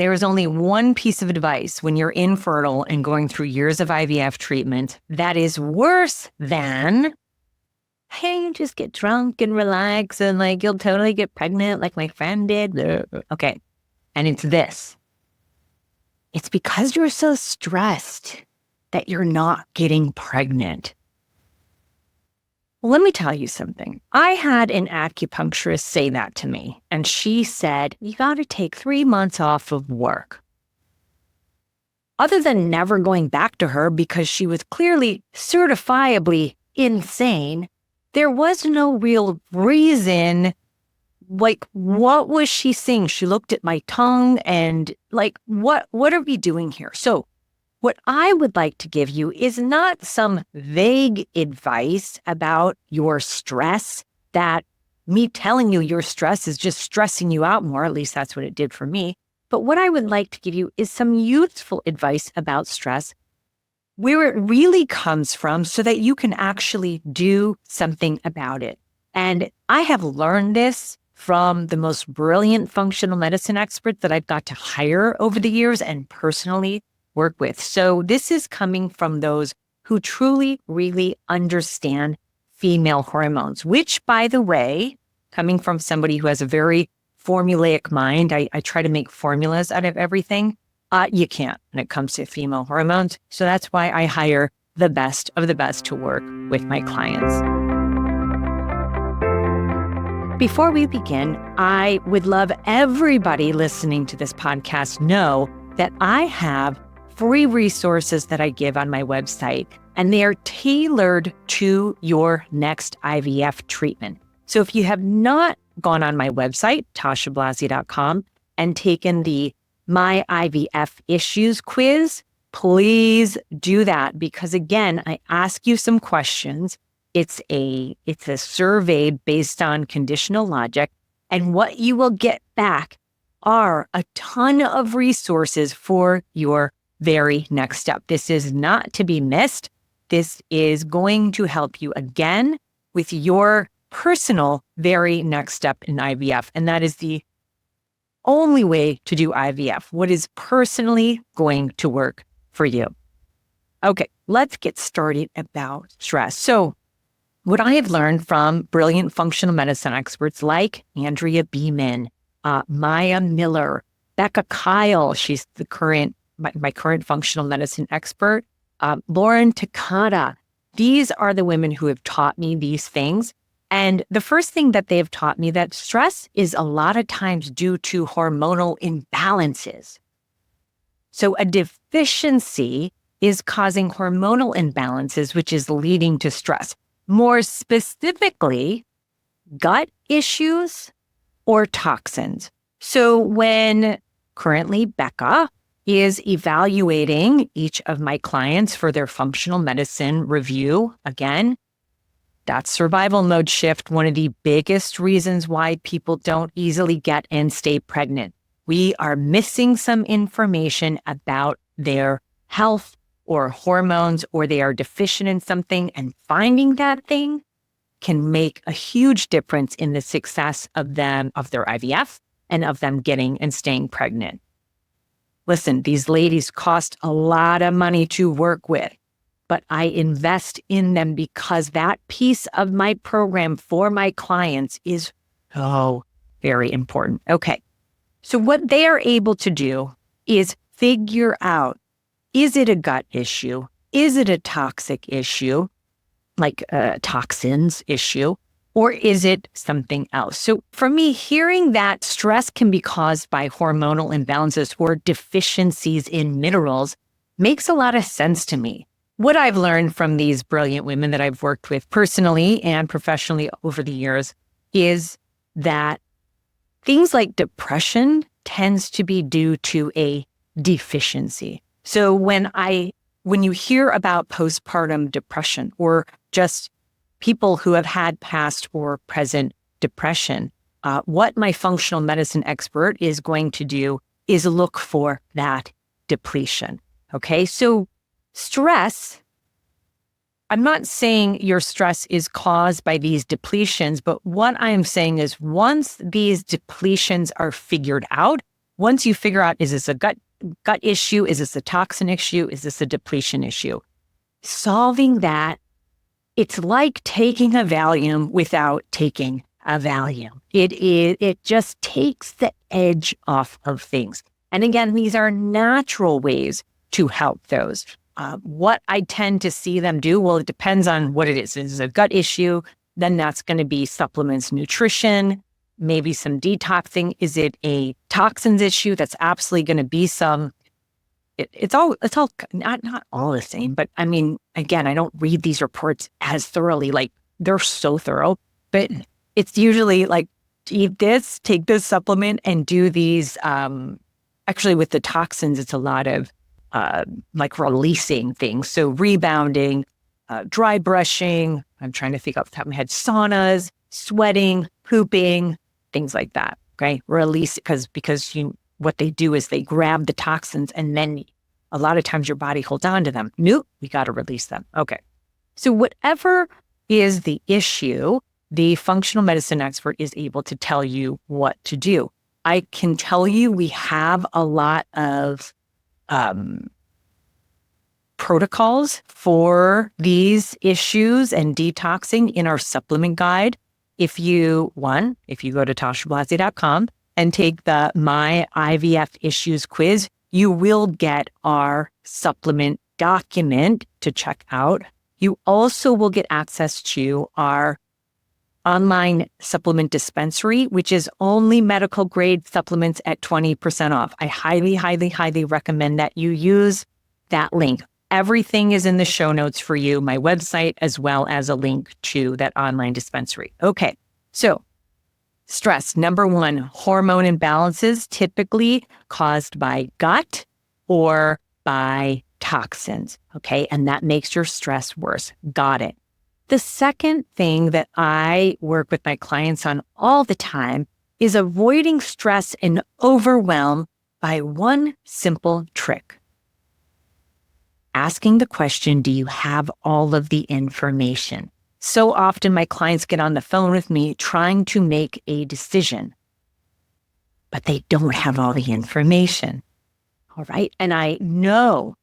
there is only one piece of advice when you're infertile and going through years of IVF treatment that is worse than, hey, just get drunk and relax and like you'll totally get pregnant like my friend did. Okay. And it's this. It's because you're so stressed that you're not getting pregnant. Well, let me tell you something. I had an acupuncturist say that to me, and she said, you got to take 3 months off of work. Other than never going back to her because she was clearly certifiably insane, there was no real reason. Like, what was she saying? She looked at my tongue and like, what are we doing here? So what I would like to give you is not some vague advice about your stress that me telling you your stress is just stressing you out more. At least that's what it did for me. But what I would like to give you is some useful advice about stress, where it really comes from so that you can actually do something about it. And I have learned this from the most brilliant functional medicine experts that I've got to hire over the years and personally work with. So this is coming from those who truly, really understand female hormones, which, by the way, coming from somebody who has a very formulaic mind, I try to make formulas out of everything. You can't when it comes to female hormones. So that's why I hire the best of the best to work with my clients. Before we begin, I would love everybody listening to this podcast know that I have free resources that I give on my website, and they are tailored to your next IVF treatment. So if you have not gone on my website, tashablasi.com, and taken the My IVF Issues quiz, please do that, because again, I ask you some questions. It's a survey based on conditional logic, and what you will get back are a ton of resources for your very next step. This is not to be missed. This is going to help you again with your personal very next step in IVF. And that is the only way to do IVF, what is personally going to work for you. Okay, let's get started about stress. So what I have learned from brilliant functional medicine experts like Andrea Beeman, Maya Miller, Becca Kyle, she's the my current functional medicine expert, Lauren Takata. These are the women who have taught me these things. And the first thing that they have taught me that stress is a lot of times due to hormonal imbalances. So a deficiency is causing hormonal imbalances, which is leading to stress. More specifically, gut issues or toxins. So when currently Becca is evaluating each of my clients for their functional medicine review, again, that's survival mode shift, one of the biggest reasons why people don't easily get and stay pregnant. We are missing some information about their health or hormones, or they are deficient in something, and finding that thing can make a huge difference in the success of their IVF and of them getting and staying pregnant. Listen, these ladies cost a lot of money to work with, but I invest in them because that piece of my program for my clients is so very important. Okay, so what they are able to do is figure out, is it a gut issue? Is it a toxic issue, like a toxins issue? Or is it something else? So for me, hearing that stress can be caused by hormonal imbalances or deficiencies in minerals makes a lot of sense to me. What I've learned from these brilliant women that I've worked with personally and professionally over the years is that things like depression tends to be due to a deficiency. So when you hear about postpartum depression or just people who have had past or present depression, what my functional medicine expert is going to do is look for that depletion. Okay, so stress, I'm not saying your stress is caused by these depletions, but what I am saying is once these depletions are figured out, once you figure out, is this a gut issue? Is this a toxin issue? Is this a depletion issue? Solving that, it's like taking a Valium without taking a Valium. It just takes the edge off of things. And again, these are natural ways to help those. What I tend to see them do, well, it depends on what it is. Is it a gut issue? Then that's going to be supplements, nutrition, maybe some detoxing. Is it a toxins issue? That's absolutely going to be some. It's all not all the same, but I mean, again, I don't read these reports as thoroughly. Like, they're so thorough, but it's usually like, eat this, take this supplement, and do these. Actually, with the toxins, it's a lot of like releasing things. So rebounding, dry brushing. I'm trying to think off the top of my head. Saunas, sweating, pooping, things like that. Okay, release because what they do is they grab the toxins, and then a lot of times your body holds on to them. Nope, we got to release them. Okay. So whatever is the issue, the functional medicine expert is able to tell you what to do. I can tell you we have a lot of protocols for these issues and detoxing in our supplement guide. If you go to tashablasi.com and take the My IVF Issues quiz, you will get our supplement document to check out. You also will get access to our online supplement dispensary, which is only medical grade supplements at 20% off. I highly, highly, highly recommend that you use that link. Everything is in the show notes for you, my website, as well as a link to that online dispensary. Okay, so stress. Number one, hormone imbalances typically caused by gut or by toxins. Okay, and that makes your stress worse. Got it. The second thing that I work with my clients on all the time is avoiding stress and overwhelm by one simple trick. Asking the question, do you have all of the information? So often my clients get on the phone with me trying to make a decision, but they don't have all the information. All right. And I know,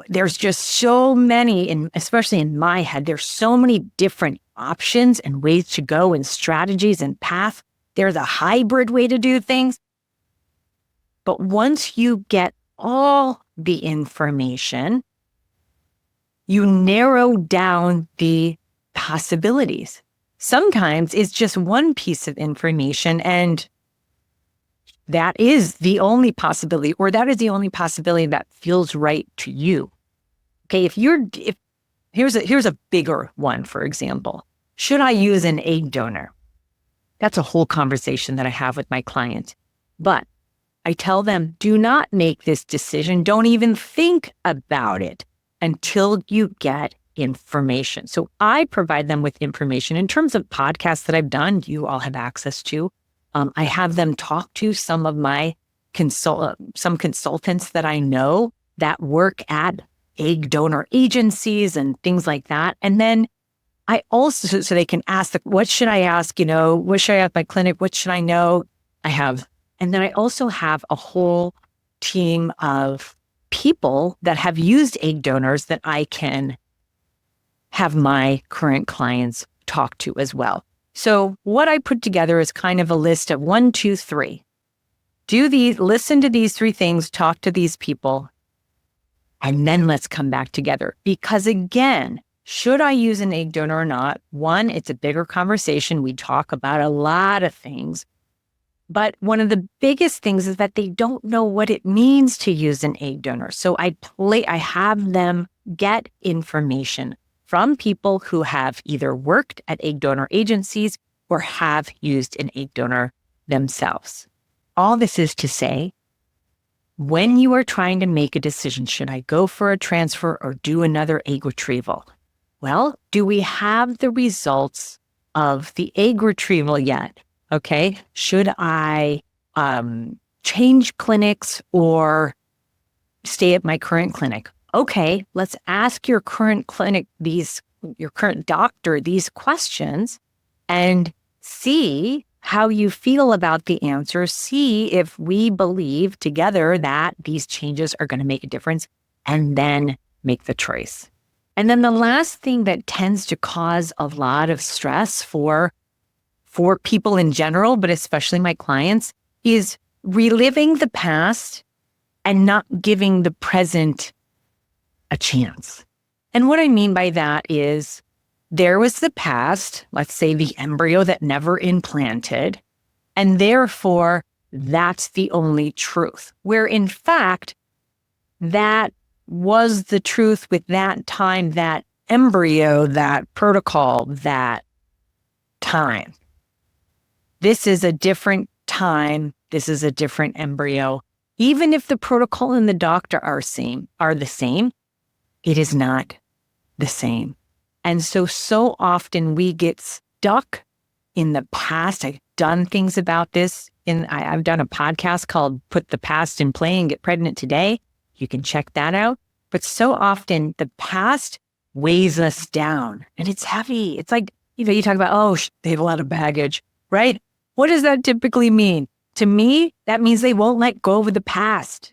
there's just so many, especially in my head, there's so many different options and ways to go and strategies and paths. There's a hybrid way to do things. But once you get all the information, you narrow down the possibilities. Sometimes it's just one piece of information, and that is the only possibility, or that is the only possibility that feels right to you. Okay, here's a bigger one, for example. Should I use an egg donor? That's a whole conversation that I have with my client. But I tell them, do not make this decision. Don't even think about it until you get information. So I provide them with information. In terms of podcasts that I've done, you all have access to. I have them talk to some of my some consultants that I know that work at egg donor agencies and things like that. And then I also, so they can ask, what should I ask? What should I ask my clinic? What should I know? And then I also have a whole team of people that have used egg donors that I can have my current clients talk to as well. So what I put together is kind of a list of 1, 2, 3. Listen to these 3 things, talk to these people, and then let's come back together. Because again, should I use an egg donor or not? One, it's a bigger conversation. We talk about a lot of things. But one of the biggest things is that they don't know what it means to use an egg donor. So I have them get information from people who have either worked at egg donor agencies or have used an egg donor themselves. All this is to say, when you are trying to make a decision, should I go for a transfer or do another egg retrieval? Well, do we have the results of the egg retrieval yet? Okay, should I change clinics or stay at my current clinic? Okay, let's ask your current clinic your current doctor these questions and see how you feel about the answer. See if we believe together that these changes are going to make a difference, and then make the choice. And then the last thing that tends to cause a lot of stress for people in general, but especially my clients, is reliving the past and not giving the present a chance. And what I mean by that is there was the past, let's say the embryo that never implanted, and therefore that's the only truth, where in fact, that was the truth with that time, that embryo, that protocol, that time. This is a different time. This is a different embryo. Even if the protocol and the doctor are the same, it is not the same. And so often we get stuck in the past. I've done things about this. I've done a podcast called Put the Past in Play and Get Pregnant Today. You can check that out. But so often the past weighs us down and it's heavy. It's like, you talk about, they have a lot of baggage, right? What does that typically mean? To me, that means they won't let go of the past.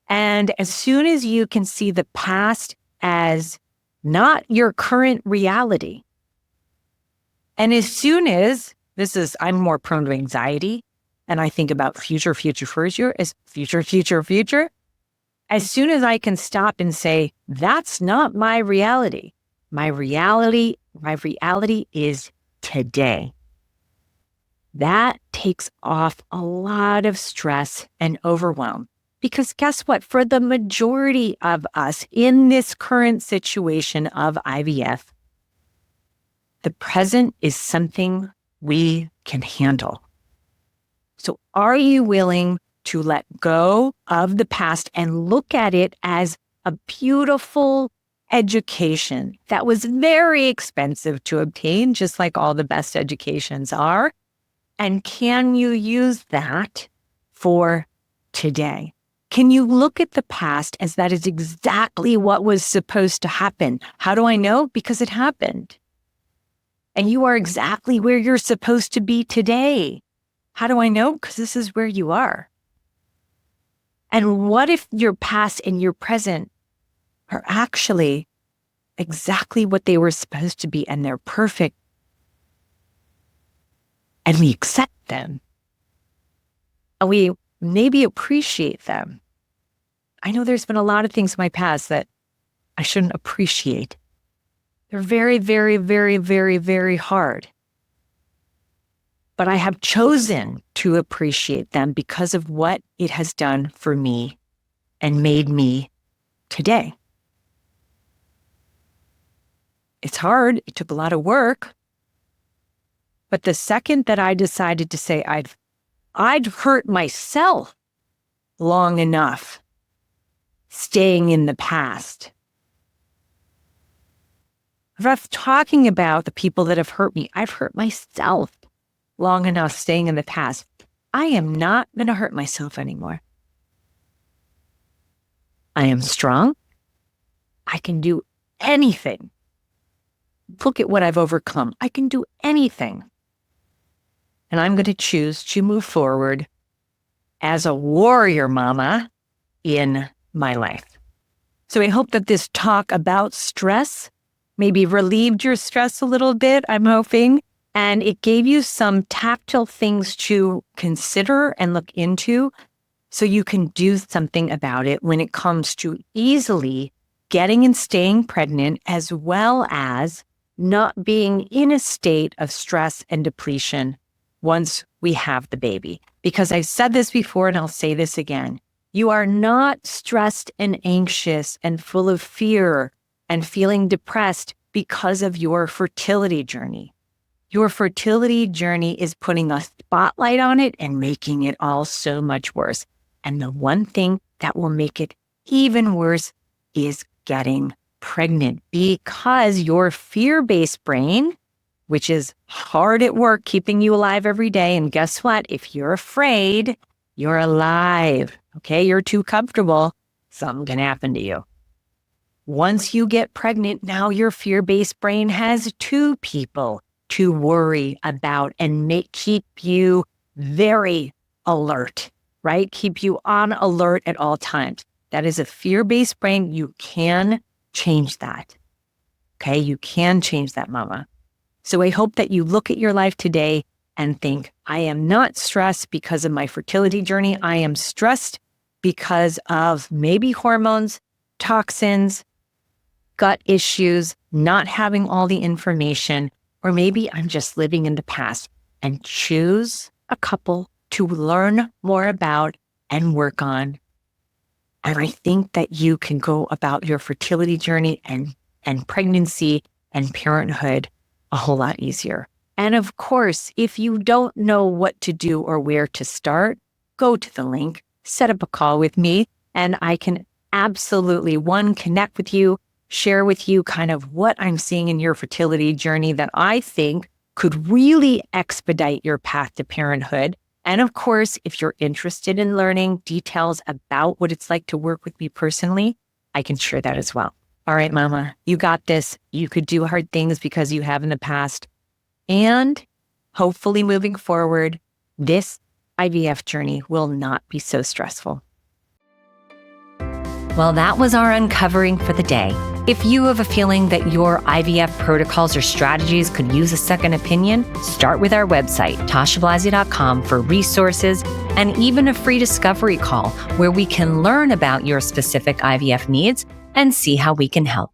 And as soon as you can see the past as not your current reality, and as soon as I'm more prone to anxiety, and I think about future. As soon as I can stop and say, that's not my reality. My reality is today. That takes off a lot of stress and overwhelm. Because guess what? For the majority of us in this current situation of IVF, the present is something we can handle. So are you willing to let go of the past and look at it as a beautiful education that was very expensive to obtain, just like all the best educations are? And can you use that for today? Can you look at the past as that is exactly what was supposed to happen? How do I know? Because it happened. And you are exactly where you're supposed to be today. How do I know? Because this is where you are. And what if your past and your present are actually exactly what they were supposed to be and they're perfect? And we accept them. And we maybe appreciate them. I know there's been a lot of things in my past that I shouldn't appreciate. They're very, very, very, very, very hard. But I have chosen to appreciate them because of what it has done for me and made me today. It's hard. It took a lot of work. But the second that I decided to say I'd hurt myself long enough staying in the past. If I'm talking about the people that have hurt me, I've hurt myself long enough staying in the past. I am not going to hurt myself anymore. I am strong. I can do anything. Look at what I've overcome. I can do anything. And I'm going to choose to move forward as a warrior mama in my life. So I hope that this talk about stress maybe relieved your stress a little bit, I'm hoping, and it gave you some tactile things to consider and look into so you can do something about it when it comes to easily getting and staying pregnant, as well as not being in a state of stress and depletion once we have the baby. Because I've said this before and I'll say this again. You are not stressed and anxious and full of fear and feeling depressed because of your fertility journey. Your fertility journey is putting a spotlight on it and making it all so much worse. And the one thing that will make it even worse is getting pregnant, because your fear-based brain, which is hard at work keeping you alive every day. And guess what? If you're afraid, you're alive. Okay, you're too comfortable. Something can happen to you. Once you get pregnant, now your fear-based brain has two people to worry about and keep you very alert, right? Keep you on alert at all times. That is a fear-based brain. You can change that. Okay, you can change that, mama. So I hope that you look at your life today and think, I am not stressed because of my fertility journey. I am stressed because of maybe hormones, toxins, gut issues, not having all the information, or maybe I'm just living in the past. And choose a couple to learn more about and work on. And I think that you can go about your fertility journey and pregnancy and parenthood a whole lot easier. And of course, if you don't know what to do or where to start, go to the link, set up a call with me, and I can absolutely, connect with you, share with you kind of what I'm seeing in your fertility journey that I think could really expedite your path to parenthood. And of course, if you're interested in learning details about what it's like to work with me personally, I can share that as well. All right, mama, you got this. You could do hard things because you have in the past. And hopefully moving forward, this IVF journey will not be so stressful. Well, that was our uncovering for the day. If you have a feeling that your IVF protocols or strategies could use a second opinion, start with our website, tashablasi.com, for resources and even a free discovery call where we can learn about your specific IVF needs and see how we can help.